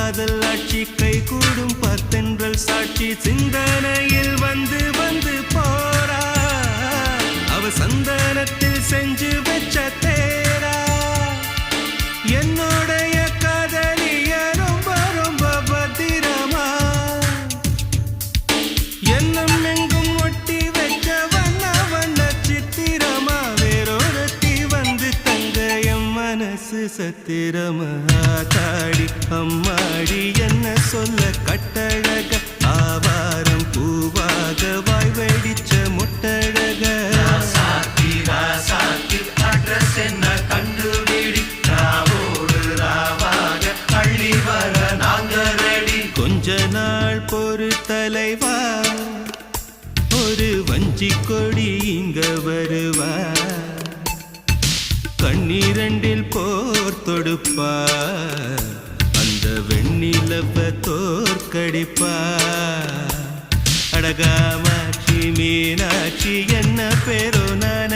காதல் ஆட்சி கை கூடும் பத்தென்றல் சாட்சி சிந்தனையில் வந்து வந்து போறா அவ சந்தனத்தில் செஞ்சு வச்ச தேரா என்னுடைய காதலிய ரொம்ப ரொம்ப பத்திரமா என்னும் எங்கும் ஒட்டி வச்ச வண்ண வண்ண சித்திரமா வேறொருத்தி வந்து தங்க என் மனசு சத்திரமா தாடி அம்மாடி என்ன சொல்ல கட்டழக ஆவாரம் பூவாக வாய் வெடிச்ச முட்டழக அட்ரஸ் என்ன கண்டுபிடி ராவோடு ராவாக அள்ளி வர நாங்க ரெடி கொஞ்ச நாள் பொறு தலைவா ஒரு வஞ்சி கொடி இங்க வருவா கண்ணீரண்டில் போர் தொடுப்பா அந்த வெண்ணிலவ தோற்கடிப்பா அடகாமாட்சி மீனாட்சி என்ன பேரோ நான